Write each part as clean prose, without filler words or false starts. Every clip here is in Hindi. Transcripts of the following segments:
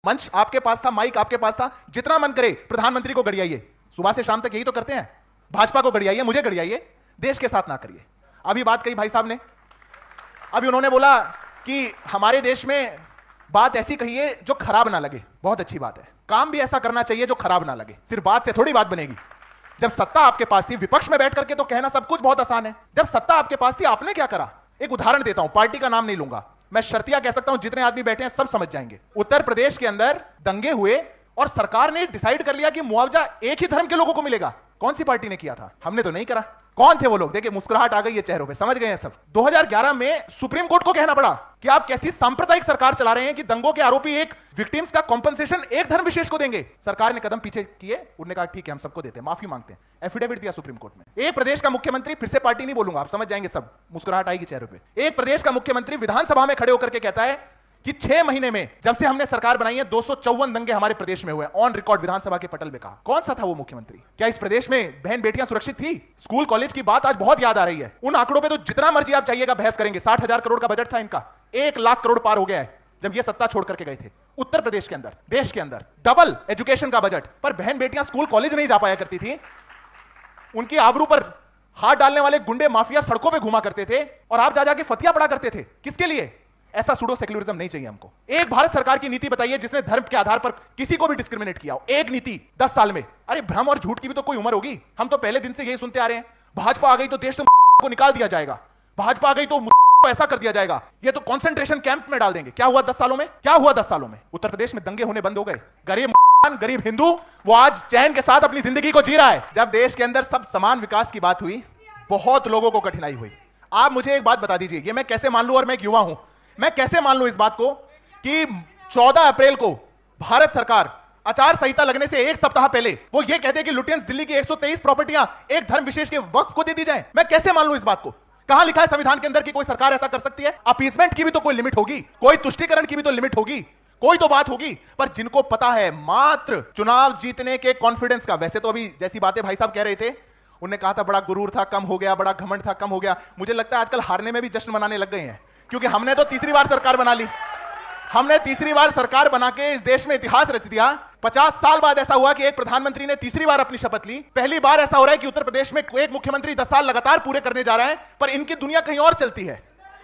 मंच आपके पास था, माइक आपके पास था, जितना मन करे प्रधानमंत्री को गड़ियाइए। सुबह से शाम तक यही तो करते हैं, भाजपा को गड़ियाइए, मुझे गड़ियाइए, देश के साथ ना करिए। अभी बात कही भाई साहब ने, अभी उन्होंने बोला कि हमारे देश में बात ऐसी कही है जो खराब ना लगे। बहुत अच्छी बात है, काम भी ऐसा करना चाहिए जो खराब ना लगे। सिर्फ बात से थोड़ी बात बनेगी। जब सत्ता आपके पास थी, विपक्ष में बैठ करके तो कहना सब कुछ बहुत आसान है। जब सत्ता आपके पास थी, आपने क्या करा? एक उदाहरण देता हूं, पार्टी का नाम नहीं लूंगा, मैं शर्तिया कह सकता हूं, जितने आदमी बैठे हैं सब समझ जाएंगे। उत्तर प्रदेश के अंदर दंगे हुए और सरकार ने डिसाइड कर लिया कि मुआवजा एक ही धर्म के लोगों को मिलेगा। कौन सी पार्टी ने किया था? हमने तो नहीं करा। कौन थे वो लोग? देखिए मुस्कुराहट आ गई है चेहरों पे, समझ गए हैं सब। 2011 में सुप्रीम कोर्ट को कहना पड़ा कि आप कैसी सांप्रदायिक सरकार चला रहे हैं कि दंगों के आरोपी एक विक्टिम्स का कॉम्पनसेशन एक धर्म विशेष को देंगे। सरकार ने कदम पीछे किए, उन्होंने कहा ठीक है हम सबको देते हैं, माफी मांगते हैं, एफिडेविट दिया सुप्रीम कोर्ट में। एक प्रदेश का मुख्यमंत्री, फिर से पार्टी नहीं बोलूंगा, आप समझ जाएंगे सब, मुस्कुराहट आएगी चेहरे पे। एक प्रदेश का मुख्यमंत्री विधानसभा में खड़े होकर के कहता है कि 6 महीने में जब से हमने सरकार बनाई है 254 दंगे हमारे प्रदेश में हुए, ऑन रिकॉर्ड विधानसभा के पटल में कहा। कौन सा था वो मुख्यमंत्री? क्या इस प्रदेश में बहन बेटियां सुरक्षित थी? स्कूल कॉलेज की बात आज बहुत याद आ रही है। उन आंकड़ों पे तो जितना मर्जी आप चाहिएगा बहस करेंगे। 60,000 करोड़ का बजट था इनका, 1 लाख करोड़ पार हो गया है जब ये सत्ता छोड़ करके गए थे। उत्तर प्रदेश के अंदर, देश के अंदर डबल एजुकेशन का बजट, पर बहन बेटियां स्कूल कॉलेज नहीं जा पाया करती थी। उनकी आबरू पर हाथ डालने वाले गुंडे माफिया सड़कों पे घुमा करते थे और आप जा जाके फतिया पड़ा करते थे। किसके लिए? ऐसा सूडो सेक्युलरिज्म नहीं चाहिए हमको। एक भारत सरकार की नीति बताइए जिसने धर्म के आधार पर किसी को भी डिस्क्रिमिनेट किया हो। एक नीति 10 साल में। अरे भ्रम और झूठ की भी तो कोई उम्र होगी। हम तो पहले दिन से यही सुनते आ रहे हैं, भाजपा आ गई तो देश से को निकाल दिया जाएगा, भाजपा आ गई तो को ऐसा कर दिया जाएगा, ये तो कंसंट्रेशन कैंप में डाल देंगे। क्या हुआ 10 सालों में? क्या हुआ 10 सालों में? उत्तर प्रदेश में दंगे होने बंद हो गए। गरीब हिंदू वो आज चैन के साथ अपनी जिंदगी को जी रहा है। जब देश के अंदर सब समान विकास की बात हुई, बहुत लोगों को कठिनाई हुई। आप मुझे एक बात बता दीजिए, ये मैं कैसे मान लूं, और मैं एक युवा हूं, मैं कैसे मान लूं इस बात को कि 14 अप्रैल को भारत सरकार आचार संहिता लगने से 1 सप्ताह पहले वो ये कहते हैं कि लुटियंस दिल्ली की 123 प्रॉपर्टियां एक धर्म विशेष के वक्फ को दे दी जाए। मैं कैसे मान लूं इस बात को? कहां लिखा है संविधान के अंदर कि कोई सरकार ऐसा कर सकती है? अपीसमेंट की भी तो कोई लिमिट होगी, कोई तुष्टीकरण की भी तो लिमिट होगी, कोई तो बात होगी। पर जिनको पता है मात्र चुनाव जीतने के कॉन्फिडेंस का, वैसे तो अभी जैसी बातें भाई साहब कह रहे थे, उन्होंने कहा था बड़ा गुरूर था कम हो गया, बड़ा घमंड था कम हो गया। मुझे लगता है आजकल हारने में भी जश्न मनाने लग गए हैं, क्योंकि हमने तो तीसरी बार सरकार बना ली। हमने तीसरी बार सरकार बना के इस देश में इतिहास रच दिया। 50 साल बाद ऐसा हुआ कि एक प्रधानमंत्री ने तीसरी बार अपनी शपथ ली। पहली बार ऐसा हो रहा है कि उत्तर प्रदेश में एक मुख्यमंत्री 10 साल लगातार पूरे करने जा रहा है, पर इनकी दुनिया कहीं और चलती है,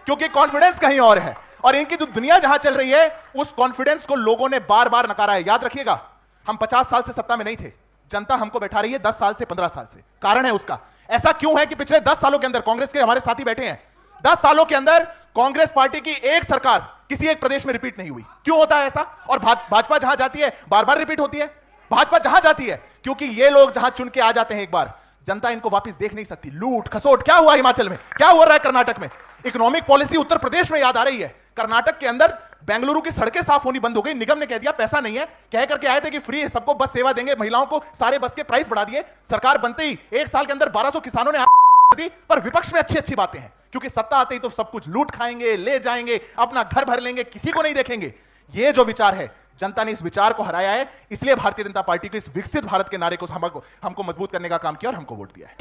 क्योंकि कॉन्फिडेंस कहीं और है। और इनकी जो दुनिया जहां चल रही है, उस कॉन्फिडेंस को लोगों ने बार बार नकारा है। याद रखिएगा, हम 50 साल से सत्ता में नहीं थे, जनता हमको बैठा रही है 10 साल से 15 साल से। कारण है उसका, ऐसा क्यों है कि पिछले 10 सालों के अंदर, कांग्रेस के हमारे साथी बैठे हैं, 10 सालों के अंदर कांग्रेस पार्टी की एक सरकार किसी एक प्रदेश में रिपीट नहीं हुई। क्यों होता है ऐसा? और भाजपा जहां जाती है बार बार रिपीट होती है। भाजपा जहां जाती है, क्योंकि ये लोग जहां चुन के आ जाते हैं एक बार, जनता इनको वापस देख नहीं सकती। लूट खसोट क्या हुआ हिमाचल में, क्या हो रहा है कर्नाटक में, इकोनॉमिक पॉलिसी उत्तर प्रदेश में याद आ रही है। कर्नाटक के अंदर बेंगलुरु की सड़कें साफ होनी बंद हो गई, निगम ने कह दिया पैसा नहीं है, कह करके आए थे कि फ्री सबको बस सेवा देंगे, महिलाओं को सारे बस के प्राइस बढ़ा दिए। सरकार बनते ही 1 साल के अंदर 1200 किसानों ने दी। पर विपक्ष में अच्छी अच्छी बातें हैं, क्योंकि सत्ता आते ही तो सब कुछ लूट खाएंगे, ले जाएंगे, अपना घर भर लेंगे, किसी को नहीं देखेंगे। ये जो विचार है, जनता ने इस विचार को हराया है, इसलिए भारतीय जनता पार्टी को इस विकसित भारत के नारे को हमको मजबूत करने का काम किया और हमको वोट दिया है।